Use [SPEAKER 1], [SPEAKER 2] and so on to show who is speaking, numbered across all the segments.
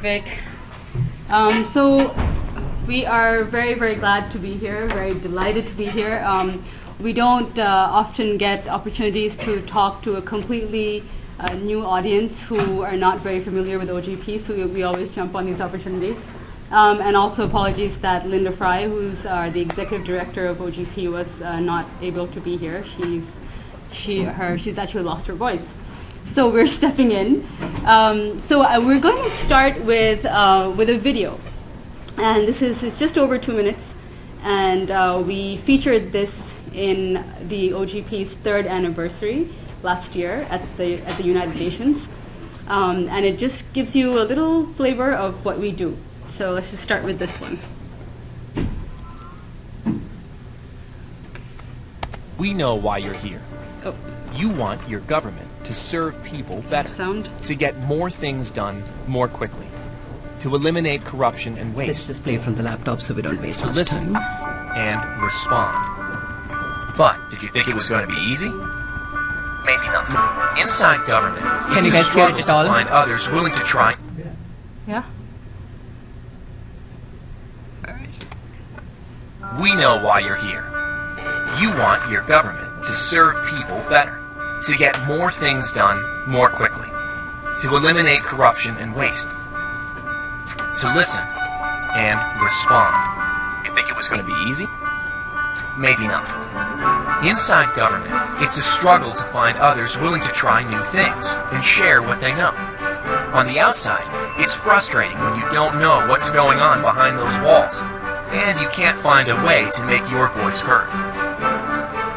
[SPEAKER 1] Vic. So we are very, very glad to be here, very delighted to be here. We don't often get opportunities to talk to a completely new audience who are not very familiar with OGP, so we always jump on these opportunities. And also apologies that Linda Fry, who's the executive director of OGP, was not able to be here. She's actually lost her voice. So we're stepping in. We're going to start with a video. And this is just over 2 minutes. And we featured this in the OGP's 3rd anniversary last year at the United Nations. And it just gives you a little flavor of what we do. So let's just start with this one.
[SPEAKER 2] We know why you're here.
[SPEAKER 1] Oh.
[SPEAKER 2] You want your government to serve people better, to get more things done more quickly, to eliminate corruption and waste.
[SPEAKER 3] Let's just play from the laptop so we don't waste
[SPEAKER 2] to
[SPEAKER 3] much
[SPEAKER 2] listen
[SPEAKER 3] time.
[SPEAKER 2] and respond. But did you think it was going to be easy? Maybe not. Inside government,
[SPEAKER 3] Can you guys hear it at all?
[SPEAKER 2] To find others willing to try.
[SPEAKER 1] Yeah?
[SPEAKER 2] We know why you're here. You want your government to serve people better, to get more things done more quickly, to eliminate corruption and waste, to listen and respond. You think it was going to be easy? Maybe not. Inside government, it's a struggle to find others willing to try new things and share what they know. On the outside, it's frustrating when you don't know what's going on behind those walls, and you can't find a way to make your voice heard.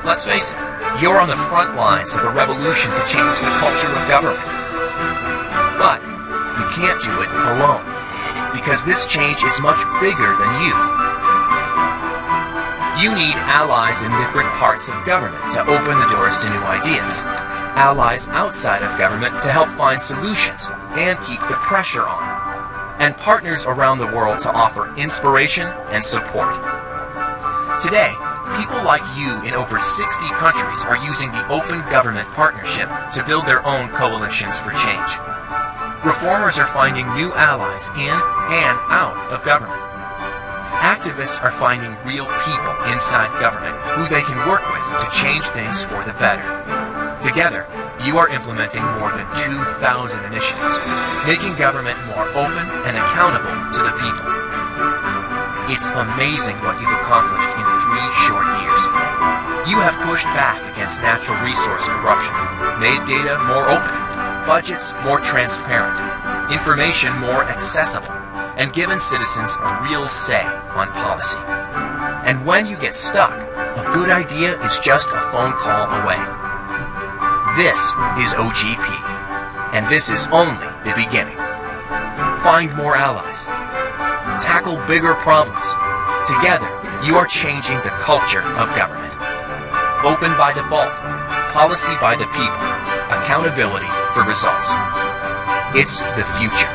[SPEAKER 2] Let's face it, you're on the front lines of a revolution to change the culture of government. But you can't do it alone, because this change is much bigger than you. You need allies in different parts of government to open the doors to new ideas, allies outside of government to help find solutions and keep the pressure on, and partners around the world to offer inspiration and support. Today, people like you in over 60 countries are using the Open Government Partnership to build their own coalitions for change. Reformers are finding new allies in and out of government. Activists are finding real people inside government who they can work with to change things for the better. Together, you are implementing more than 2,000 initiatives, making government more open and accountable to the people. It's amazing what you've accomplished in 3 short years. You have pushed back against natural resource corruption, made data more open, budgets more transparent, information more accessible, and given citizens a real say on policy. And when you get stuck, a good idea is just a phone call away. This is OGP, and this is only the beginning. Find more allies. Tackle bigger problems. Together, you are changing the culture of government. Open by default, policy by the people, accountability for results. It's the future,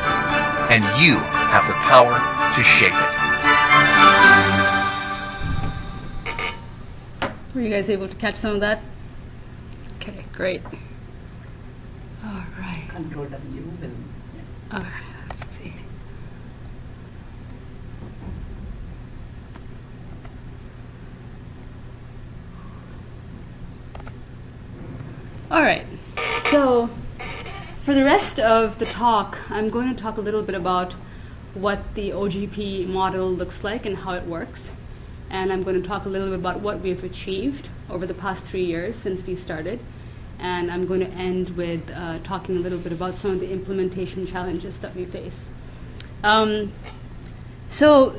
[SPEAKER 2] and you have the power to shape it.
[SPEAKER 1] Were you guys able to catch some of that? Okay, great. All right.
[SPEAKER 3] Control W will.
[SPEAKER 1] All right, let's see. All right, so for the rest of the talk, I'm going to talk a little bit about what the OGP model looks like and how it works. And I'm going to talk a little bit about what we've achieved over the past 3 years since we started. And I'm going to end with talking a little bit about some of the implementation challenges that we face. So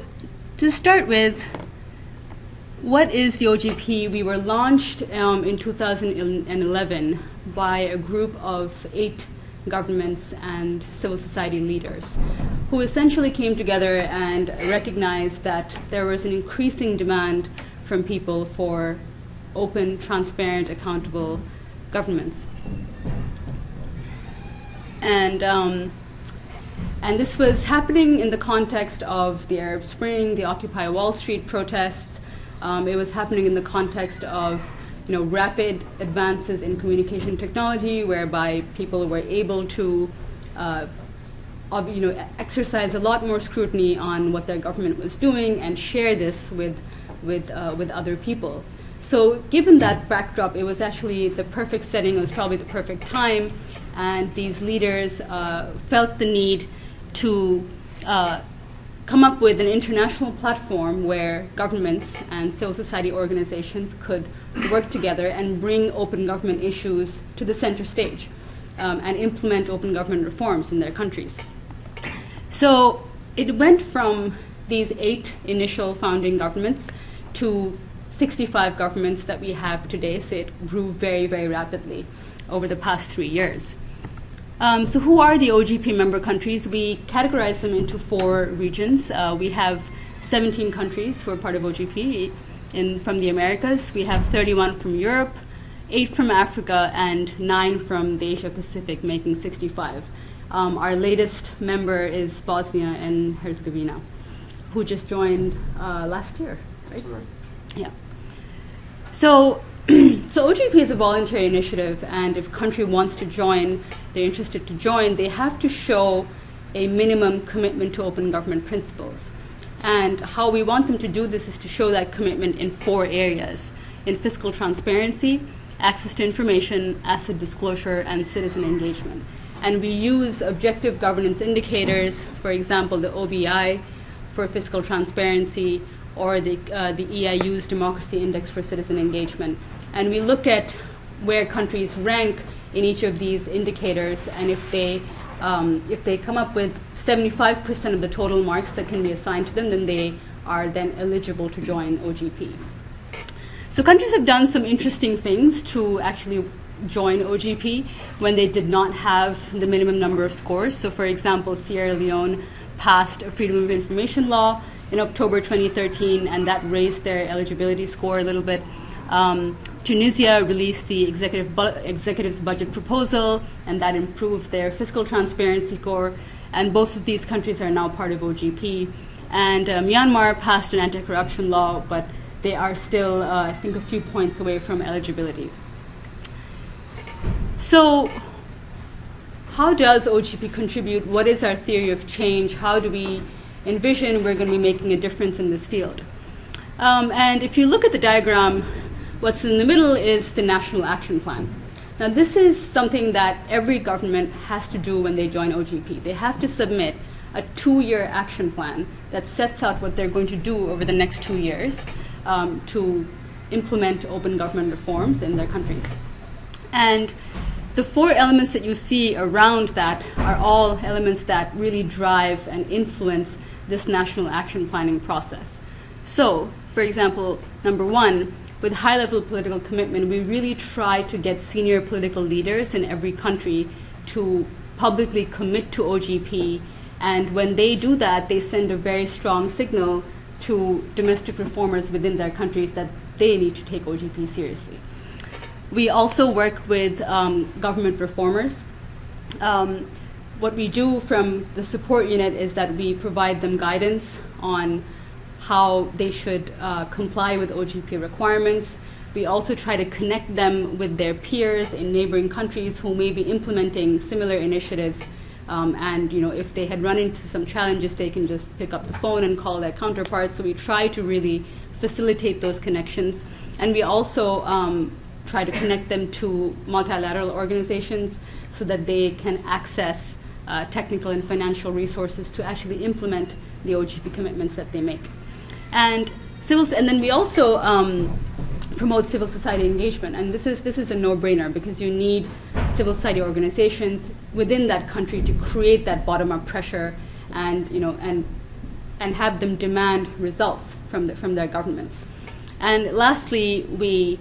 [SPEAKER 1] to start with, what is the OGP? We were launched in 2011 by a group of 8 governments and civil society leaders who essentially came together and recognized that there was an increasing demand from people for open, transparent, accountable governments. And this was happening in the context of the Arab Spring, the Occupy Wall Street protests. It was happening in the context of rapid advances in communication technology, whereby people were able to exercise a lot more scrutiny on what their government was doing and share this with other people. So given that backdrop, it was actually the perfect setting. It was probably the perfect time, and these leaders felt the need to come up with an international platform where governments and civil society organizations could work together and bring open government issues to the center stage and implement open government reforms in their countries. So it went from these 8 initial founding governments to 65 governments that we have today. So it grew very, very rapidly over the past 3 years. So who are the OGP member countries? We categorize them into 4 regions. We have 17 countries who are part of OGP from the Americas. We have 31 from Europe, 8 from Africa, and 9 from the Asia Pacific, making 65. Our latest member is Bosnia and Herzegovina, who just joined last year, right? Right. Yeah. So OGP is a voluntary initiative, and if a country wants to join, they're interested to join, they have to show a minimum commitment to open government principles. And how we want them to do this is to show that commitment in 4 areas: in fiscal transparency, access to information, asset disclosure, and citizen engagement. And we use objective governance indicators, for example, the OBI for fiscal transparency, or the EIU's Democracy Index for citizen engagement. And we look at where countries rank in each of these indicators, and if they come up with 75% of the total marks that can be assigned to them, then they are then eligible to join OGP. So countries have done some interesting things to actually join OGP when they did not have the minimum number of scores. So for example, Sierra Leone passed a Freedom of Information law in October 2013, and that raised their eligibility score a little bit. Tunisia released the executive's budget proposal, and that improved their fiscal transparency score, and both of these countries are now part of OGP. And Myanmar passed an anti-corruption law, but they are still, I think, a few points away from eligibility. So how does OGP contribute? What is our theory of change? How do we envision we're going to be making a difference in this field? And if you look at the diagram, what's in the middle is the National Action Plan. Now this is something that every government has to do when they join OGP. They have to submit a 2-year action plan that sets out what they're going to do over the next 2 years to implement open government reforms in their countries. And the 4 elements that you see around that are all elements that really drive and influence this national action planning process. So, for example, number 1, with high-level political commitment, we really try to get senior political leaders in every country to publicly commit to OGP, and when they do that, they send a very strong signal to domestic reformers within their countries that they need to take OGP seriously. We also work with government reformers. What we do from the support unit is that we provide them guidance on how they should comply with OGP requirements. We also try to connect them with their peers in neighboring countries who may be implementing similar initiatives. And if they had run into some challenges, they can just pick up the phone and call their counterparts. So we try to really facilitate those connections. And we also try to connect them to multilateral organizations so that they can access technical and financial resources to actually implement the OGP commitments that they make. And then we also promote civil society engagement, and this is a no-brainer because you need civil society organizations within that country to create that bottom-up pressure, and and have them demand results from their governments. And lastly, we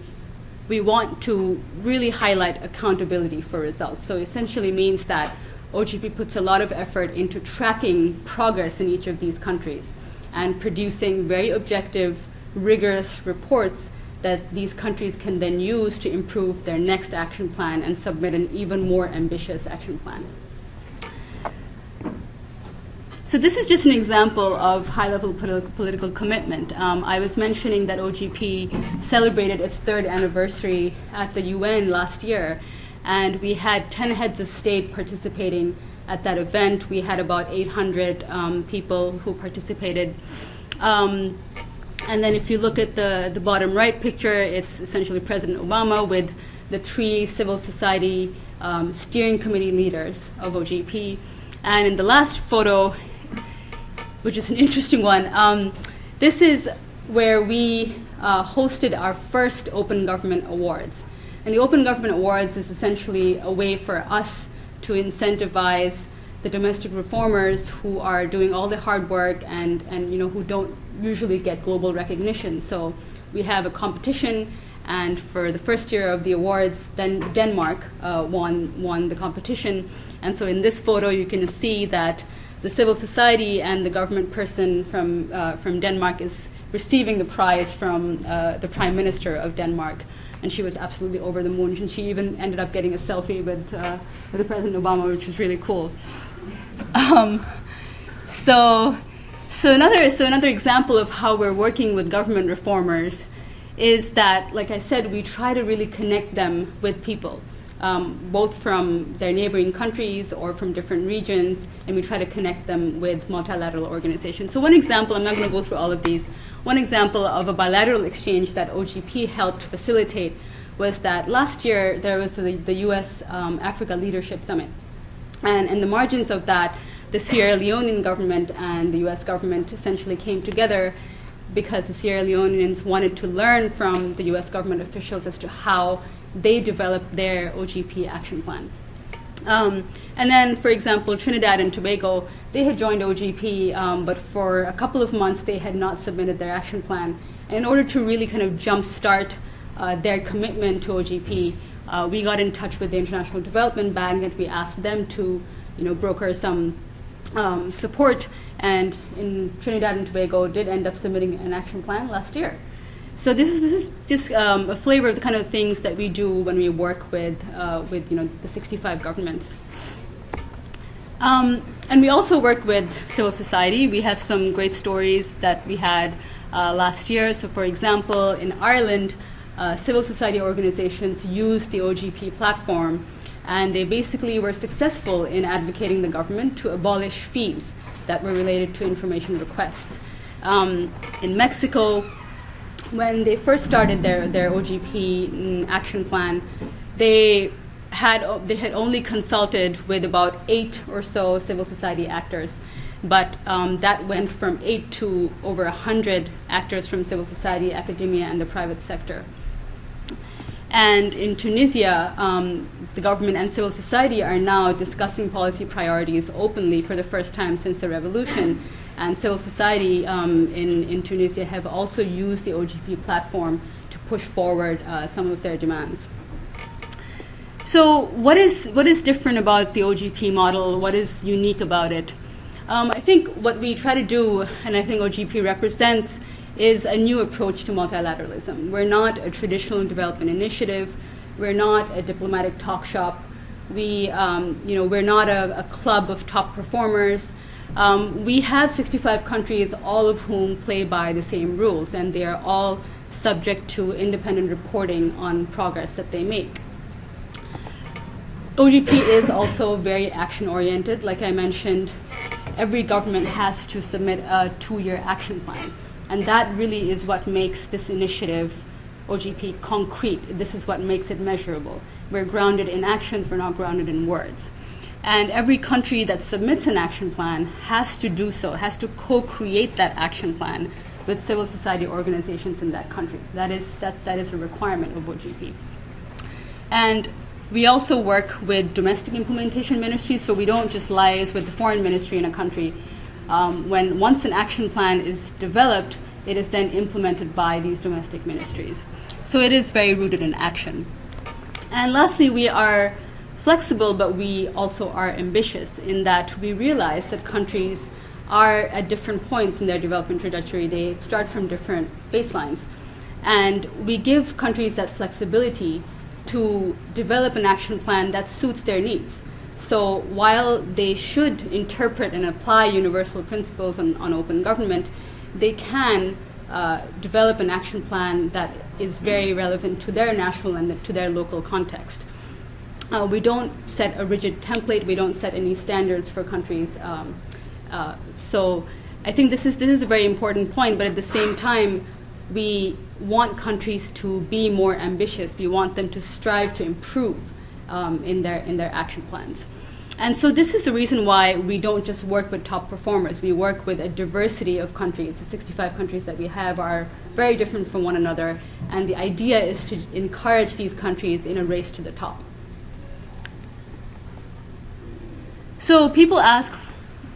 [SPEAKER 1] want to really highlight accountability for results. So essentially means that OGP puts a lot of effort into tracking progress in each of these countries and producing very objective, rigorous reports that these countries can then use to improve their next action plan and submit an even more ambitious action plan. So this is just an example of high-level political commitment. I was mentioning that OGP celebrated its 3rd anniversary at the UN last year, and we had 10 heads of state participating at that event. We had about 800 people who participated. And then if you look at the bottom right picture, it's essentially President Obama with the 3 civil society steering committee leaders of OGP. And in the last photo, which is an interesting one, this is where we hosted our first Open Government Awards. And the Open Government Awards is essentially a way for us to incentivize the domestic reformers who are doing all the hard work and who don't usually get global recognition. So we have a competition, and for the first year of the awards, then Denmark won the competition. And so in this photo, you can see that the civil society and the government person from Denmark is receiving the prize from the Prime Minister of Denmark. And she was absolutely over the moon. And she even ended up getting a selfie with the President Obama, which was really cool. So another example of how we're working with government reformers is that, like I said, we try to really connect them with people, both from their neighboring countries or from different regions, and we try to connect them with multilateral organizations. So one example, I'm not going to go through all of these, one example of a bilateral exchange that OGP helped facilitate was that last year there was the US Africa Leadership Summit. And in the margins of that, the Sierra Leonean government and the US government essentially came together because the Sierra Leoneans wanted to learn from the US government officials as to how they developed their OGP action plan. And then, for example, Trinidad and Tobago, they had joined OGP, but for a couple of months they had not submitted their action plan. And in order to really kind of jumpstart their commitment to OGP, we got in touch with the International Development Bank and we asked them to broker some support, and in Trinidad and Tobago did end up submitting an action plan last year. So this is just a flavor of the kind of things that we do when we work with the 65 governments. And we also work with civil society. We have some great stories that we had last year. So for example, in Ireland, civil society organizations used the OGP platform, and they basically were successful in advocating the government to abolish fees that were related to information requests. In Mexico, when they first started their OGP action plan, they had only consulted with about 8 or so civil society actors, but that went from 8 to over 100 actors from civil society, academia, and the private sector. And in Tunisia, the government and civil society are now discussing policy priorities openly for the first time since the revolution. And civil society in Tunisia have also used the OGP platform to push forward some of their demands. So what is different about the OGP model? What is unique about it? I think what we try to do, and I think OGP represents, is a new approach to multilateralism. We're not a traditional development initiative. We're not a diplomatic talk shop. We're not a club of top performers. We have 65 countries, all of whom play by the same rules, and they are all subject to independent reporting on progress that they make. OGP is also very action-oriented. Like I mentioned, every government has to submit a 2-year action plan. And that really is what makes this initiative, OGP, concrete. This is what makes it measurable. We're grounded in actions, we're not grounded in words. And every country that submits an action plan has to do so, has to co-create that action plan with civil society organizations in that country. That is a requirement of OGP. And we also work with domestic implementation ministries, so we don't just liaise with the foreign ministry in a country. Once an action plan is developed, it is then implemented by these domestic ministries. So it is very rooted in action. And lastly, we are flexible, but we also are ambitious in that we realize that countries are at different points in their development trajectory. They start from different baselines. And we give countries that flexibility to develop an action plan that suits their needs. So while they should interpret and apply universal principles on open government, they can develop an action plan that is very relevant to their national and to their local context. We don't set a rigid template. We don't set any standards for countries. So I think this is a very important point. But at the same time, we want countries to be more ambitious. We want them to strive to improve in their action plans. And so this is the reason why we don't just work with top performers. We work with a diversity of countries. The 65 countries that we have are very different from one another. And the idea is to encourage these countries in a race to the top. So people ask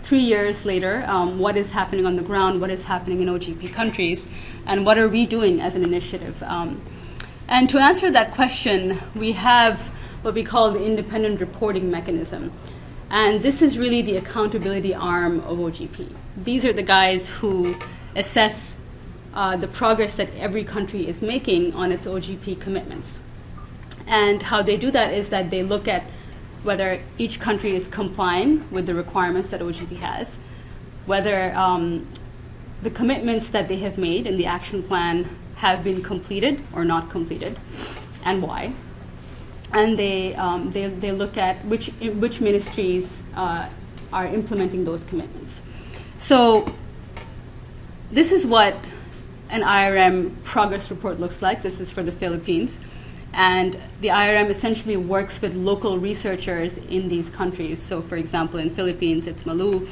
[SPEAKER 1] 3 years later, what is happening on the ground, what is happening in OGP countries, and what are we doing as an initiative? And to answer that question, we have what we call the independent reporting mechanism. And this is really the accountability arm of OGP. These are the guys who assess the progress that every country is making on its OGP commitments. And how they do that is that they look at whether each country is complying with the requirements that OGP has, whether the commitments that they have made in the action plan have been completed or not completed, and why. And they look at which ministries are implementing those commitments. So this is what an IRM progress report looks like. This is for the Philippines. And the IRM essentially works with local researchers in these countries. So for example, in Philippines, it's Malu.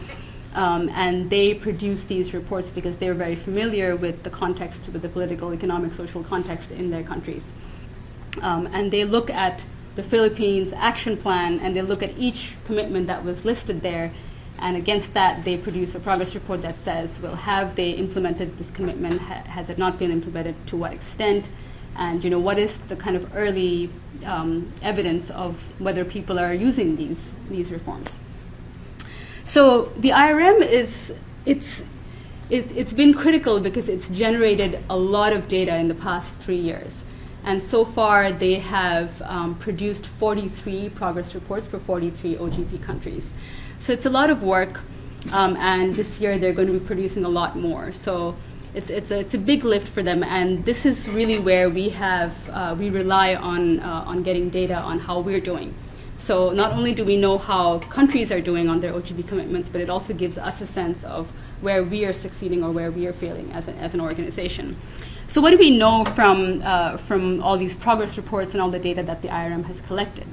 [SPEAKER 1] And they produce these reports because they're very familiar with the context, with the political, economic, social context in their countries. And they look at the Philippines action plan, and they look at each commitment that was listed there, and against that they produce a progress report that says, well, have they implemented this commitment? Has it not been implemented? To what extent? And what is the kind of early evidence of whether people are using these reforms? So the IRM it's been critical because it's generated a lot of data in the past 3 years. And so far, they have produced 43 progress reports for 43 OGP countries. So it's a lot of work, and this year they're going to be producing a lot more. So it's a big lift for them, and this is really where we rely on getting data on how we're doing. So not only do we know how countries are doing on their OGP commitments, but it also gives us a sense of where we are succeeding or where we are failing as an organization. So what do we know from all these progress reports and all the data that the IRM has collected?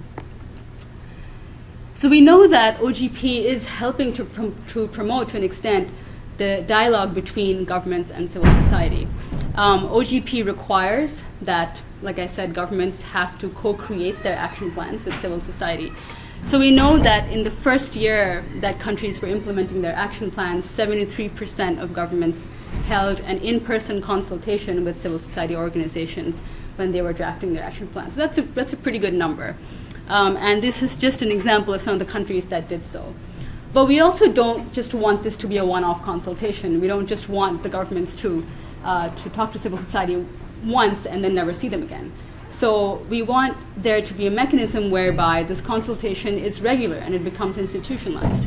[SPEAKER 1] So we know that OGP is helping to promote, to an extent, the dialogue between governments and civil society. OGP requires that, like I said, governments have to co-create their action plans with civil society. So we know that in the first year that countries were implementing their action plans, 73% of governments held an in-person consultation with civil society organizations when they were drafting their action plans. So that's a pretty good number. And this is just an example of some of the countries that did so. But we also don't just want this to be a one-off consultation. We don't just want the governments to talk to civil society once and then never see them again. So we want there to be a mechanism whereby this consultation is regular and it becomes institutionalized.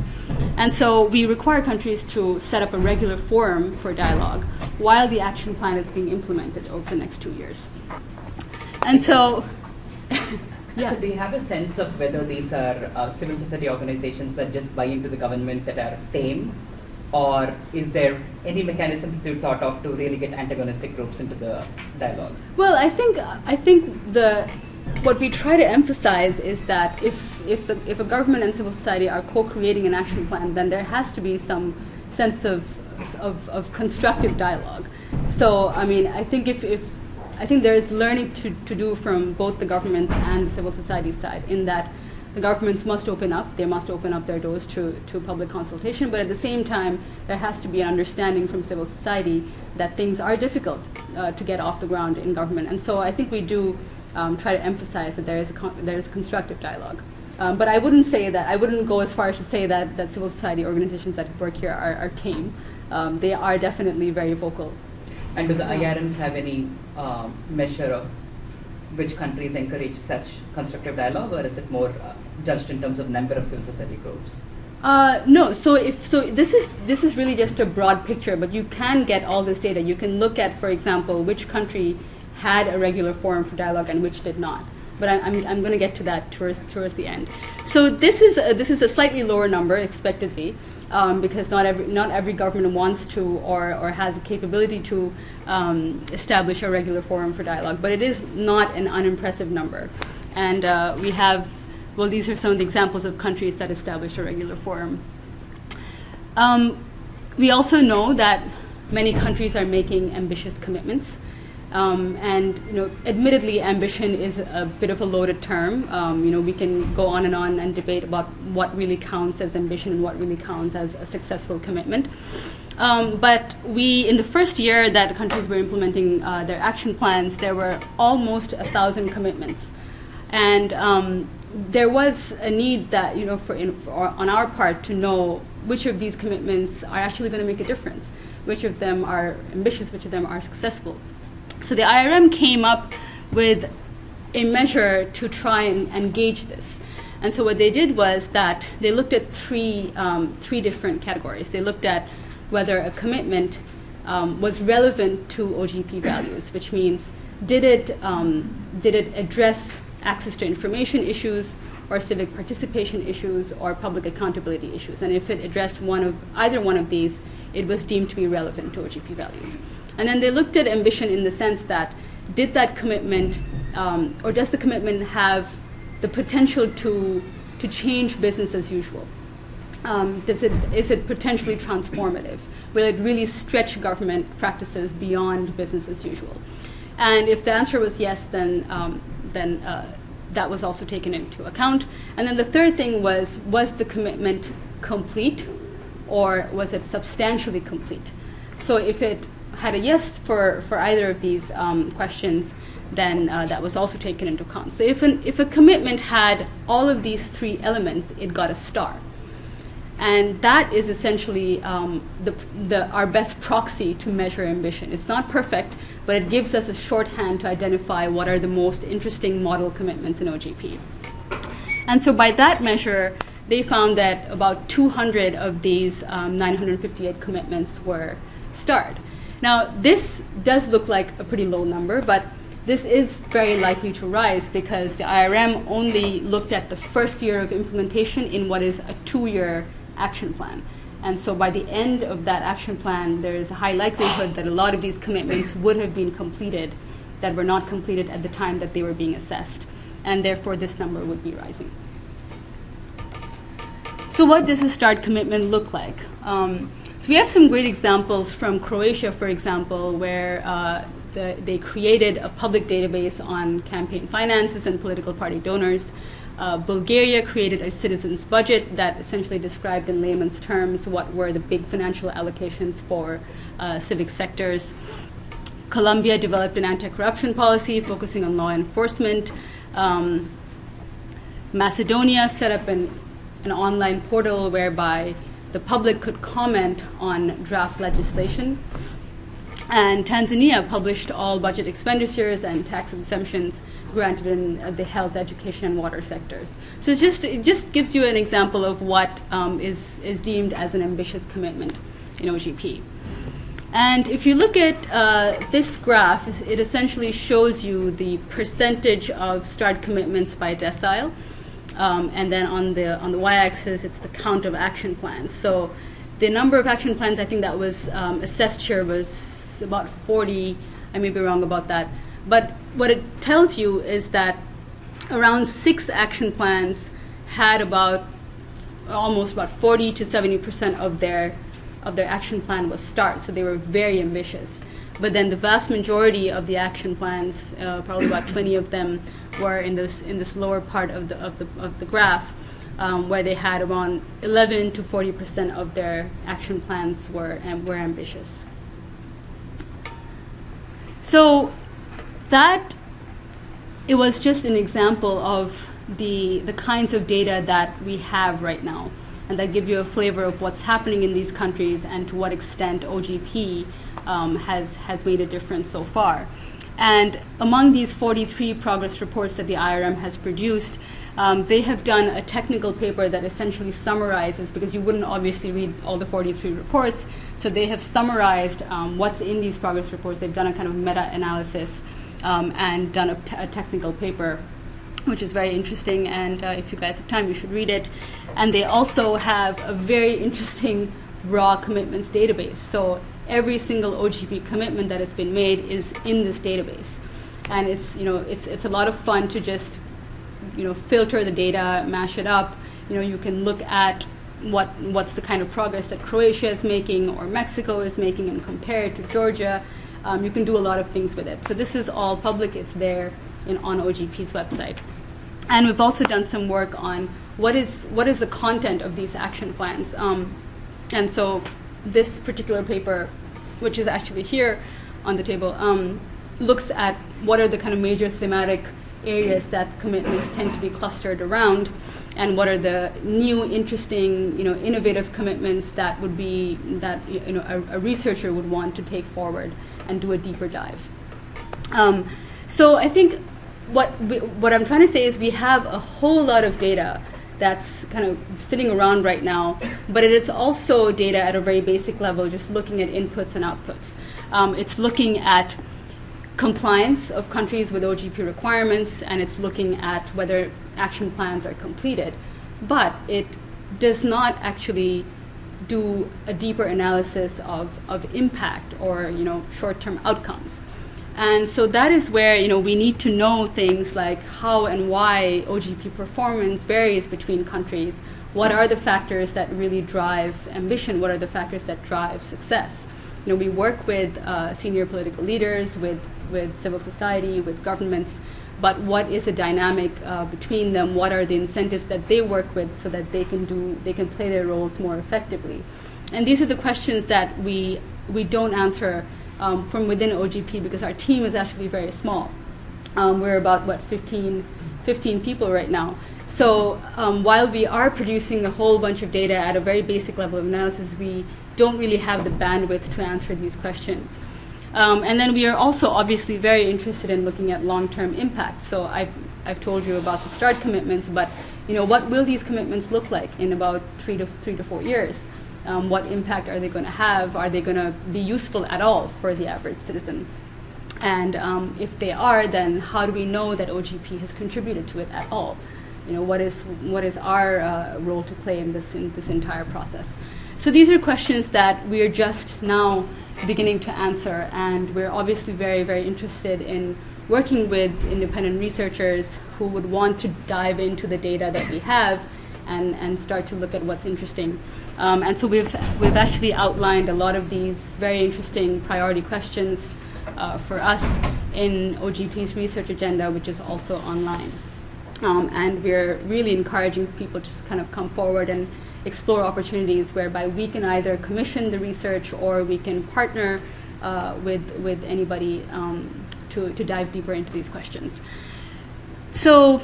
[SPEAKER 1] And so we require countries to set up a regular forum for dialogue while the action plan is being implemented over the next 2 years. And so, yeah.
[SPEAKER 4] So do you have a sense of whether these are civil society organizations that just buy into the government that are tame, or is there any mechanism to thought of to really get antagonistic groups into the dialogue?
[SPEAKER 1] Well, I think what we try to emphasize is that if a government and civil society are co-creating an action plan, then there has to be some sense of constructive dialogue. So, I mean, I think I think there is learning to do from both the government and the civil society side, in that the governments must open up. They must open up their doors to public consultation. But at the same time, there has to be an understanding from civil society that things are difficult to get off the ground in government. And so I think we do try to emphasize that there is constructive dialogue. But I wouldn't say that, I wouldn't go as far as to say that civil society organizations that work here are tame. They are definitely very vocal.
[SPEAKER 4] And do the IRMs have any measure of which countries encourage such constructive dialogue, or is it more judged in terms of number of civil society groups?
[SPEAKER 1] No. So this is really just a broad picture, but you can get all this data. You can look at, for example, which country had a regular forum for dialogue and which did not. but I'm going to get to that towards the end. So this is a slightly lower number expectedly, because not every government wants to or has the capability to establish a regular forum for dialogue, but it is not an unimpressive number. And we have, well, these are some of the examples of countries that establish a regular forum. We also know that many countries are making ambitious commitments. And admittedly, ambition is a bit of a loaded term. We can go on and debate about what really counts as ambition and what really counts as a successful commitment. But in the first year that countries were implementing their action plans, there were almost 1,000 commitments, and there was a need that on our part to know which of these commitments are actually going to make a difference, which of them are ambitious, which of them are successful. So the IRM came up with a measure to try and gauge this. And so what they did was that they looked at three different categories. They looked at whether a commitment was relevant to OGP values, which means did it address access to information issues or civic participation issues or public accountability issues. And if it addressed either one of these, it was deemed to be relevant to OGP values. And then they looked at ambition in the sense that did that commitment, or does the commitment have the potential to change business as usual? Is it potentially transformative? Will it really stretch government practices beyond business as usual? And if the answer was yes, then that was also taken into account. And then the third thing was the commitment complete, or was it substantially complete? So if it had a yes for either of these questions, then that was also taken into account. So if a commitment had all of these three elements, it got a star. And that is essentially our best proxy to measure ambition. It's not perfect, but it gives us a shorthand to identify what are the most interesting model commitments in OGP. And so by that measure, they found that about 200 of these 958 commitments were starred. Now, this does look like a pretty low number, but this is very likely to rise because the IRM only looked at the first year of implementation in what is a 2-year action plan. And so by the end of that action plan, there is a high likelihood that a lot of these commitments would have been completed that were not completed at the time that they were being assessed. And therefore, this number would be rising. So what does a starred commitment look like? So we have some great examples from Croatia, for example, where they created a public database on campaign finances and political party donors. Bulgaria created a citizens budget that essentially described in layman's terms what were the big financial allocations for civic sectors. Colombia developed an anti-corruption policy focusing on law enforcement. Macedonia set up an online portal whereby the public could comment on draft legislation. And Tanzania published all budget expenditures and tax exemptions granted in the health, education, and water sectors. So it just gives you an example of what is deemed as an ambitious commitment in OGP. And if you look at this graph, it essentially shows you the percentage of starred commitments by decile. And then on the y-axis, it's the count of action plans. So the number of action plans, I think that was assessed here was about 40. I may be wrong about that. But what it tells you is that around 6 action plans had almost about 40 to 70% of their action plan was starred. So they were very ambitious. But then the vast majority of the action plans, probably about 20 of them, were in this lower part of the graph, where they had around 11 to 40% of their action plans were ambitious. So it was just an example of the kinds of data that we have right now, and that give you a flavor of what's happening in these countries and to what extent OGP has made a difference so far. And among these 43 progress reports that the IRM has produced, they have done a technical paper that essentially summarizes, because you wouldn't obviously read all the 43 reports, so they have summarized what's in these progress reports. They've done a kind of meta-analysis and done a technical paper which is very interesting, and if you guys have time, you should read it. And they also have a very interesting raw commitments database. So every single OGP commitment that has been made is in this database, and it's a lot of fun to just filter the data, mash it up. You can look at what's the kind of progress that Croatia is making or Mexico is making and compare it to Georgia. You can do a lot of things with it. So this is all public. It's there on OGP's website. And we've also done some work on what is the content of these action plans. And so this particular paper, which is actually here on the table, looks at what are the kind of major thematic areas that commitments tend to be clustered around, and what are the new, interesting, innovative commitments that would be that a researcher would want to take forward and do a deeper dive. So I think what I'm trying to say is we have a whole lot of data that's kind of sitting around right now, but it is also data at a very basic level, just looking at inputs and outputs. It's looking at compliance of countries with OGP requirements, and it's looking at whether action plans are completed. But it does not actually do a deeper analysis of impact or short-term outcomes. And so that is where we need to know things like how and why OGP performance varies between countries. What are the factors that really drive ambition? What are the factors that drive success? We work with senior political leaders, with civil society, with governments, but what is the dynamic between them? What are the incentives that they work with so that they can play their roles more effectively? And these are the questions that we don't answer from within OGP, because our team is actually very small. We're about 15 people right now. So while we are producing a whole bunch of data at a very basic level of analysis, we don't really have the bandwidth to answer these questions. And then we are also obviously very interested in looking at long-term impact. So I've told you about the START commitments, but what will these commitments look like in about 3 to 4 years? What impact are they going to have? Are they going to be useful at all for the average citizen? And if they are, then how do we know that OGP has contributed to it at all? What is our role to play in this entire process? So these are questions that we are just now beginning to answer, and we're obviously very, very interested in working with independent researchers who would want to dive into the data that we have and start to look at what's interesting. And so we've actually outlined a lot of these very interesting priority questions for us in OGP's research agenda, which is also online. And we're really encouraging people to just kind of come forward and explore opportunities whereby we can either commission the research or we can partner with anybody to dive deeper into these questions. So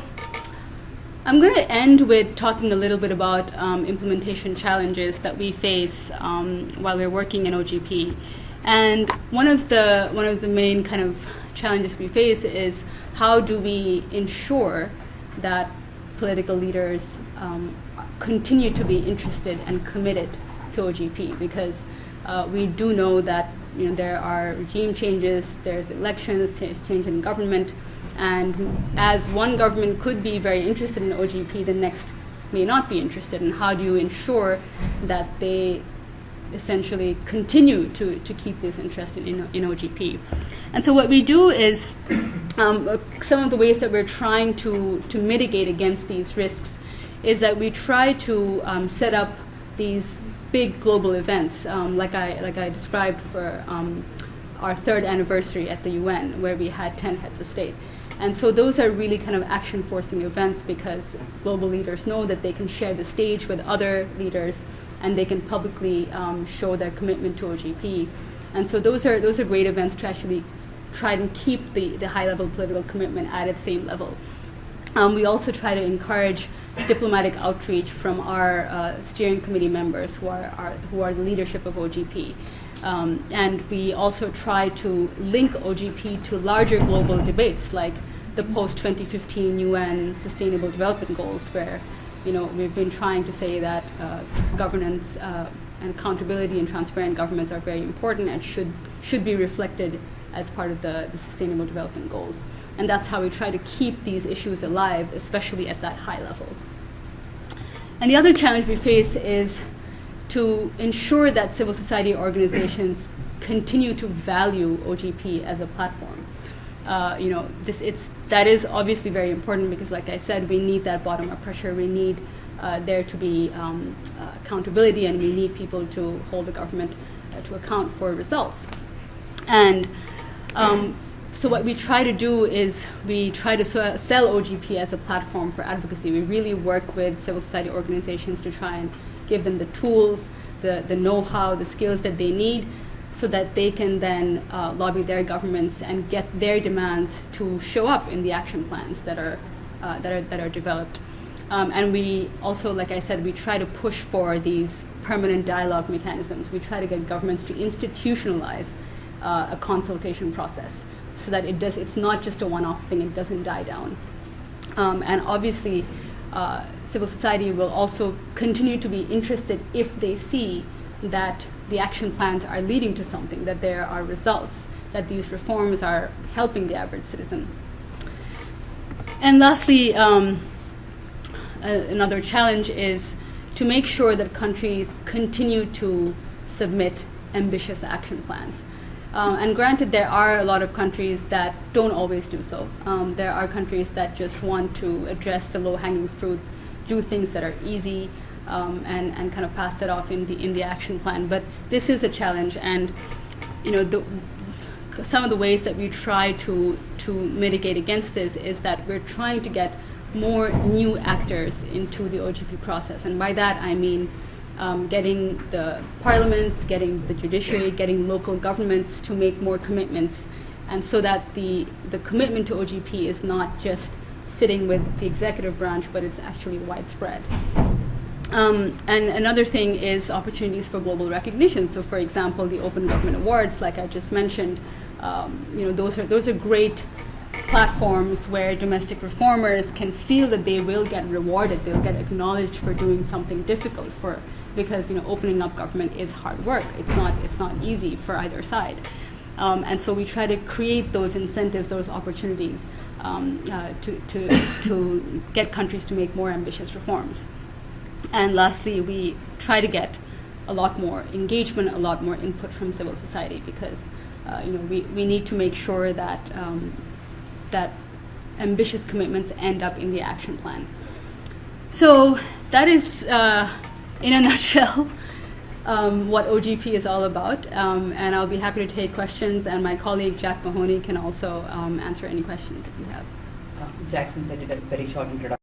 [SPEAKER 1] I'm going to end with talking a little bit about implementation challenges that we face while we're working in OGP. And one of the main kind of challenges we face is how do we ensure that political leaders continue to be interested and committed to OGP, because we do know that there are regime changes, there's elections, there's change in government, and as one government could be very interested in OGP, the next may not be interested. And how do you ensure that they essentially continue to keep this interest in OGP? And so what we do is some of the ways that we're trying to mitigate against these risks is that we try to set up these big global events, like I described for our 3rd anniversary at the UN, where we had 10 heads of state. And so those are really kind of action-forcing events, because global leaders know that they can share the stage with other leaders, and they can publicly show their commitment to OGP. And so those are great events to actually try and keep the high-level political commitment at its same level. We also try to encourage diplomatic outreach from our steering committee members who are the leadership of OGP. And we also try to link OGP to larger global debates, like the post-2015 UN Sustainable Development Goals, where we've been trying to say that governance and accountability and transparent governments are very important and should be reflected as part of the Sustainable Development Goals. And that's how we try to keep these issues alive, especially at that high level. And the other challenge we face is to ensure that civil society organizations continue to value OGP as a platform. That is obviously very important because, like I said, we need that bottom-up pressure. We need there to be accountability, and we need people to hold the government to account for results. And so what we try to do is we try to sell OGP as a platform for advocacy. We really work with civil society organizations to try and give them the tools, the know-how, the skills that they need, so that they can then lobby their governments and get their demands to show up in the action plans that are developed. And we also, like I said, we try to push for these permanent dialogue mechanisms. We try to get governments to institutionalize a consultation process so that it's not just a one-off thing, it doesn't die down. And obviously, civil society will also continue to be interested if they see that the action plans are leading to something, that there are results, that these reforms are helping the average citizen. And lastly, another challenge is to make sure that countries continue to submit ambitious action plans. And granted, there are a lot of countries that don't always do so. There are countries that just want to address the low-hanging fruit, do things that are easy, and kind of pass that off in the action plan. But this is a challenge, and some of the ways that we try to mitigate against this is that we're trying to get more new actors into the OGP process, and by that I mean getting the parliaments, getting the judiciary, getting local governments to make more commitments, and so that the commitment to OGP is not just sitting with the executive branch, but it's actually widespread. And another thing is opportunities for global recognition. So, for example, the Open Government Awards, like I just mentioned, those are great platforms where domestic reformers can feel that they will get rewarded, they'll get acknowledged for doing something difficult, because opening up government is hard work. It's not easy for either side, and so we try to create those incentives, those opportunities to get countries to make more ambitious reforms. And lastly, we try to get a lot more engagement, a lot more input from civil society, because we need to make sure that that ambitious commitments end up in the action plan. So that is, in a nutshell, what OGP is all about. And I'll be happy to take questions, and my colleague Jack Mahoney can also answer any questions that you have.
[SPEAKER 4] Jackson said it a very short introduction.